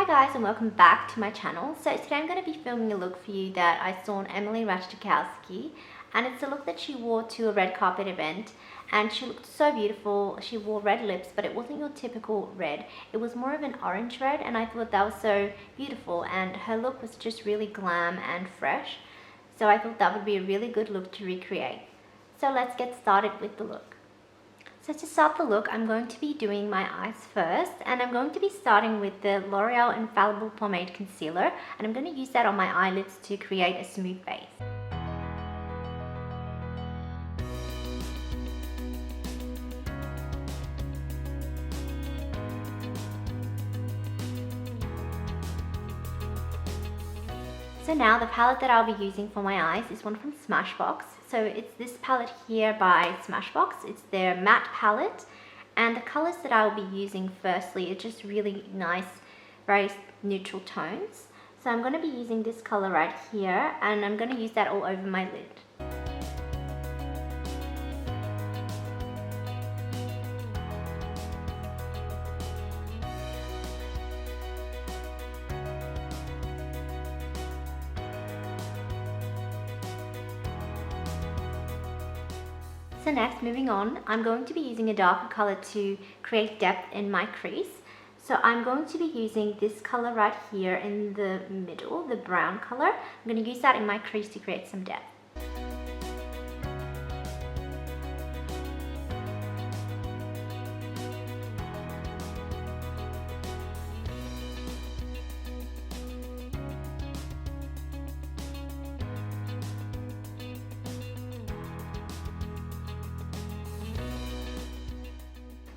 Hi guys and welcome back to my channel. So today I'm going to be filming a look for you that I saw on Emily Ratajkowski, and it's a look that she wore to a red carpet event and she looked so beautiful. She wore red lips, but it wasn't your typical red. It was more of an orange red, and I thought that was so beautiful, and her look was just really glam and fresh. So I thought that would be a really good look to recreate. So let's get started with the look. So to start the look, I'm going to be doing my eyes first, and I'm going to be starting with the L'Oreal Infallible Pomade Concealer, and I'm going to use that on my eyelids to create a smooth base. So now the palette that I'll be using for my eyes is one from Smashbox. So it's this palette here by Smashbox. It's their matte palette, and the colors that I'll be using firstly are just really nice, very neutral tones. So I'm going to be using this color right here, and I'm going to use that all over my lid. So next, moving on, I'm going to be using a darker color to create depth in my crease. So I'm going to be using this color right here in the middle, the brown color. I'm going to use that in my crease to create some depth.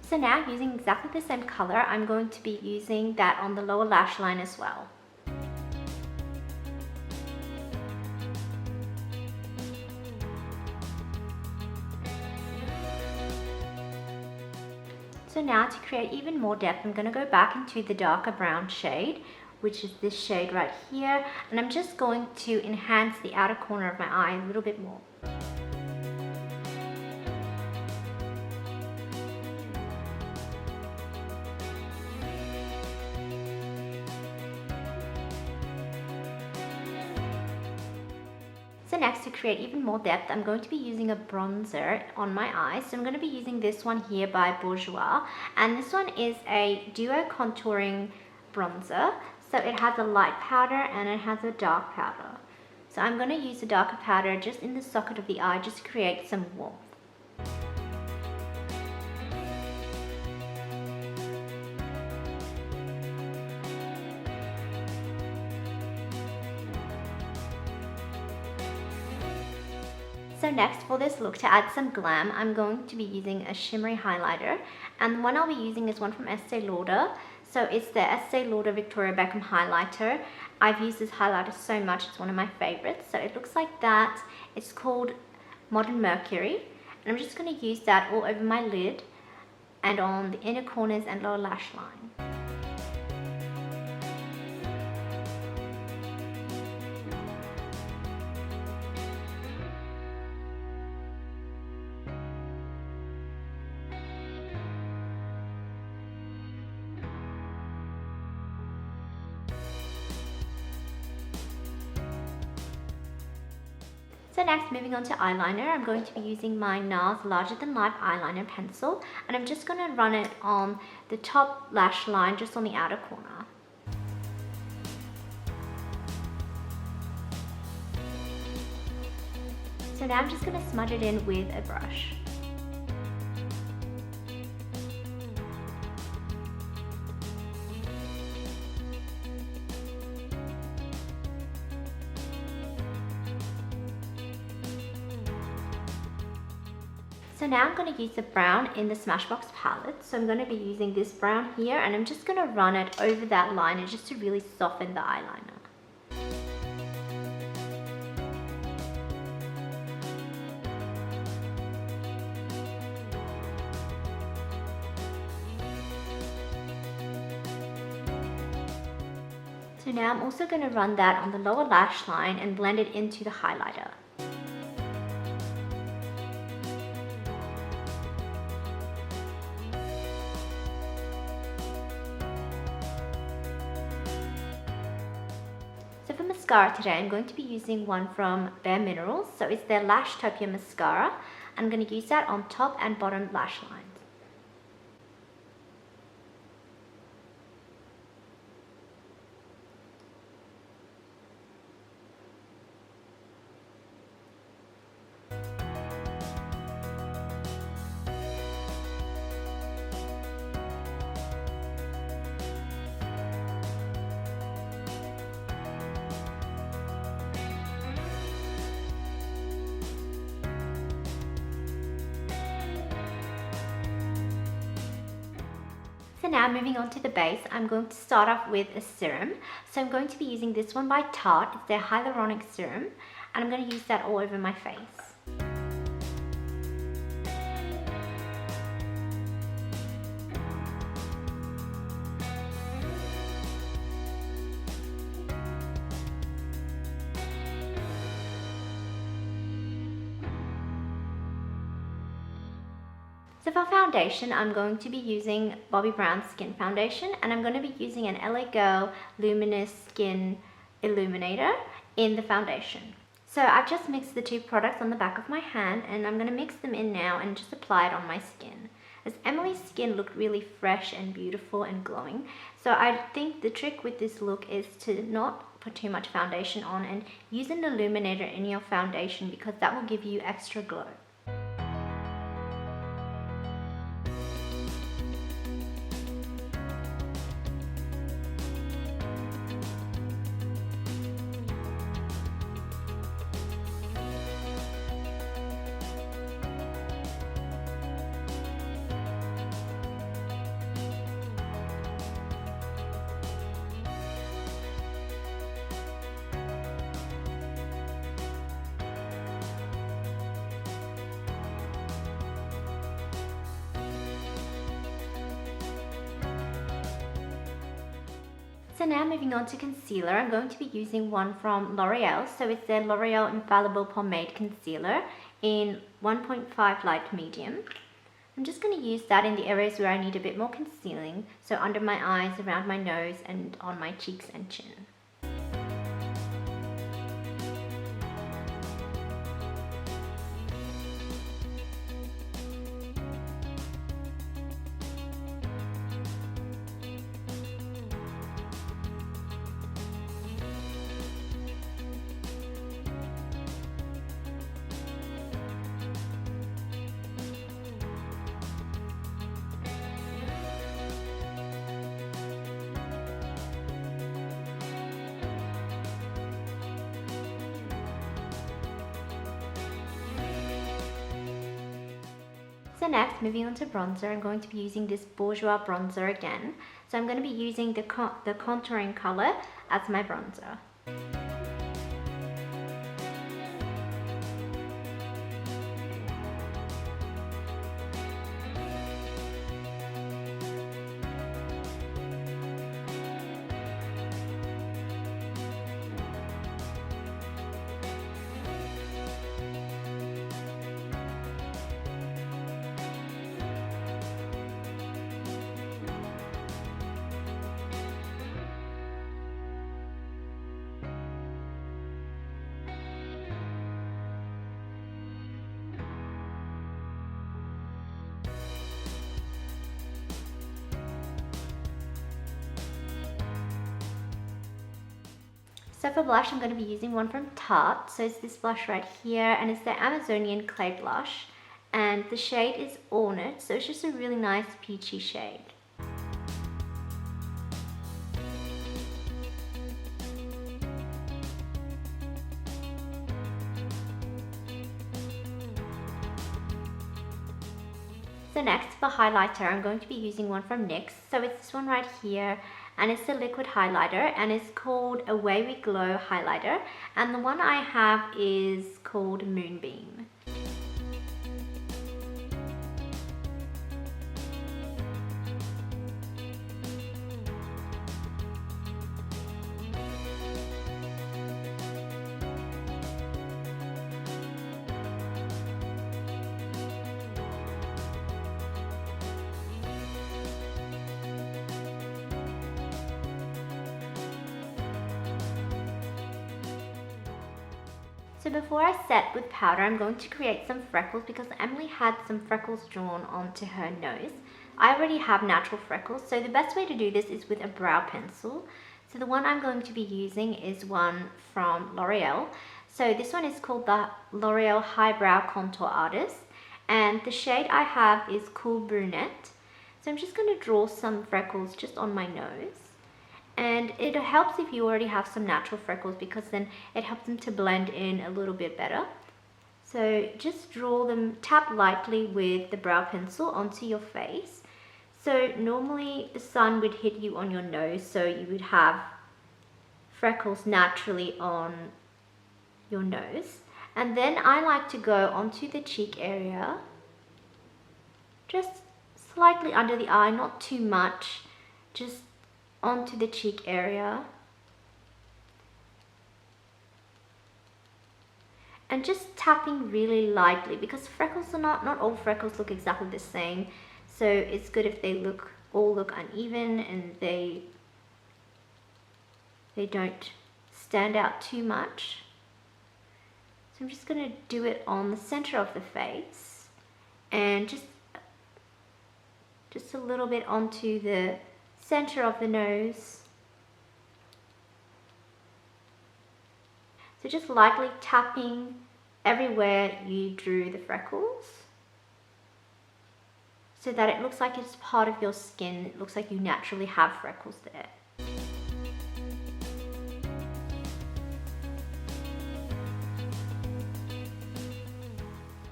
So now, using exactly the same color, I'm going to be using that on the lower lash line as well. So now, to create even more depth, I'm going to go back into the darker brown shade, which is this shade right here, and I'm just going to enhance the outer corner of my eye a little bit more. So next, to create even more depth, I'm going to be using a bronzer on my eyes. So I'm going to be using this one here by Bourjois, and this one is a duo contouring bronzer. So it has a light powder and it has a dark powder. So I'm going to use the darker powder just in the socket of the eye just to create some warmth. So next, for this look, to add some glam, I'm going to be using a shimmery highlighter, and the one I'll be using is one from Estee Lauder. So it's the Estee Lauder Victoria Beckham highlighter. I've used this highlighter so much, it's one of my favorites. So it looks like that. It's called Modern Mercury, and I'm just going to use that all over my lid and on the inner corners and lower lash line. So next, moving on to eyeliner, I'm going to be using my Nars Larger Than Life eyeliner pencil, and I'm just going to run it on the top lash line, just on the outer corner. So now I'm just going to smudge it in with a brush. So now I'm going to use the brown in the Smashbox palette. So I'm going to be using this brown here, and I'm just going to run it over that liner just to really soften the eyeliner. So now I'm also going to run that on the lower lash line and blend it into the highlighter. mascara today, I'm going to be using one from Bare Minerals. So it's their Lashtopia mascara. I'm going to use that on top and bottom lash lines. So now moving on to the base, I'm going to start off with a serum. So I'm going to be using this one by Tarte. It's their Hyaluronic Serum, and I'm going to use that all over my face. So for foundation, I'm going to be using Bobbi Brown's Skin Foundation, and I'm going to be using an LA Girl Luminous Skin Illuminator in the foundation. So I've just mixed the two products on the back of my hand, and I'm going to mix them in now and just apply it on my skin. As Emily's skin looked really fresh and beautiful and glowing, so I think the trick with this look is to not put too much foundation on and use an illuminator in your foundation, because that will give you extra glow. So now moving on to concealer, I'm going to be using one from L'Oreal. So it's their L'Oreal Infallible Pomade Concealer in 1.5 Light Medium. I'm just going to use that in the areas where I need a bit more concealing, so under my eyes, around my nose, and on my cheeks and chin. So next, moving on to bronzer, I'm going to be using this Bourjois bronzer again. So I'm going to be using the contouring color as my bronzer. So for blush, I'm going to be using one from Tarte. So it's this blush right here, and it's the Amazonian Clay Blush. And the shade is Ornate, so it's just a really nice peachy shade. So next, for highlighter, I'm going to be using one from NYX. So it's this one right here, and it's a liquid highlighter, and it's called Away We Glow Highlighter. And the one I have is called Moonbeam. So before I set with powder, I'm going to create some freckles because Emily had some freckles drawn onto her nose. I already have natural freckles, so the best way to do this is with a brow pencil. So the one I'm going to be using is one from L'Oreal. So this one is called the L'Oreal Highbrow Contour Artist, and the shade I have is Cool Brunette. So I'm just going to draw some freckles just on my nose. And it helps if you already have some natural freckles because then it helps them to blend in a little bit better. So just draw them, tap lightly with the brow pencil onto your face. So normally the sun would hit you on your nose, so you would have freckles naturally on your nose. And then I like to go onto the cheek area, just slightly under the eye, not too much, just onto the cheek area. And just tapping really lightly because freckles are not all freckles look exactly the same. So it's good if they all look uneven and they don't stand out too much. So I'm just going to do it on the center of the face and just a little bit onto the center of the nose. So just lightly tapping everywhere you drew the freckles so that it looks like it's part of your skin. It looks like you naturally have freckles there.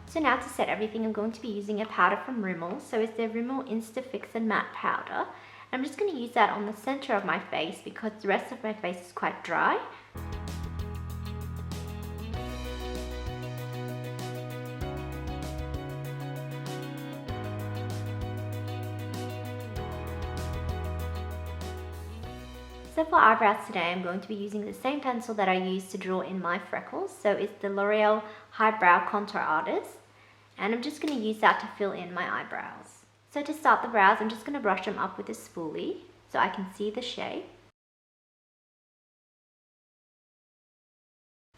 So now to set everything, I'm going to be using a powder from Rimmel. So it's the Rimmel Insta Fix and Matte Powder. I'm just going to use that on the center of my face because the rest of my face is quite dry. So for eyebrows today, I'm going to be using the same pencil that I used to draw in my freckles. So it's the L'Oreal Highbrow Contour Artist. And I'm just going to use that to fill in my eyebrows. So to start the brows, I'm just going to brush them up with a spoolie so I can see the shape.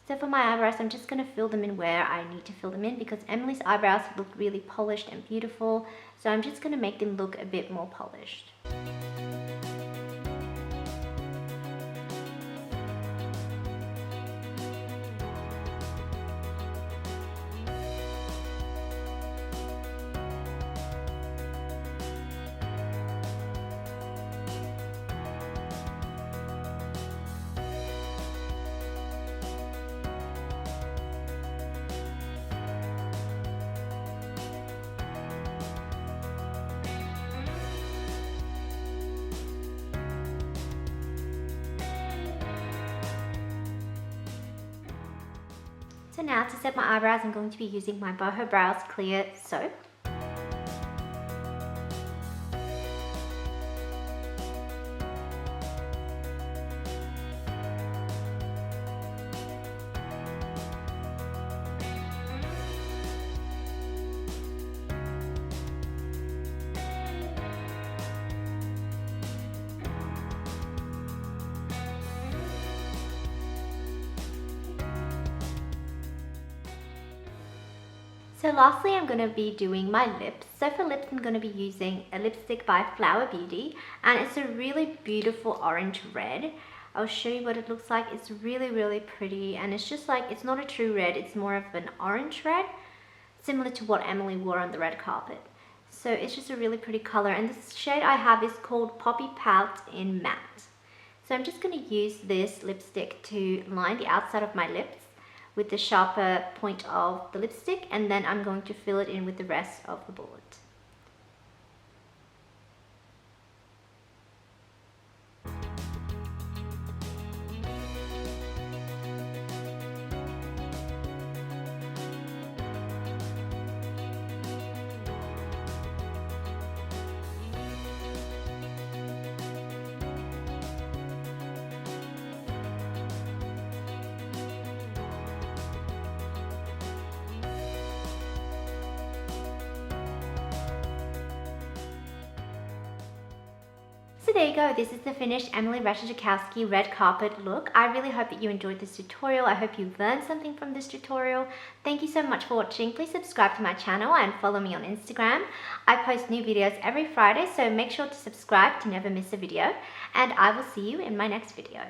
So for my eyebrows, I'm just going to fill them in where I need to fill them in because Emily's eyebrows look really polished and beautiful. So I'm just going to make them look a bit more polished. So now to set my eyebrows, I'm going to be using my Boho Brows Clear Soap. So lastly, I'm going to be doing my lips. So for lips, I'm going to be using a lipstick by Flower Beauty, and it's a really beautiful orange red. I'll show you what it looks like. It's really, really pretty, and it's just like, it's not a true red, it's more of an orange red, similar to what Emily wore on the red carpet. So it's just a really pretty color, and the shade I have is called Poppy Pout in Matte. So I'm just going to use this lipstick to line the outside of my lips with the sharper point of the lipstick, and then I'm going to fill it in with the rest of the bullet. there you go. This is the finished Emily Ratajkowski red carpet look. I really hope that you enjoyed this tutorial. I hope you learned something from this tutorial. Thank you so much for watching. Please subscribe to my channel and follow me on Instagram. I post new videos every Friday, so make sure to subscribe to never miss a video. And I will see you in my next video.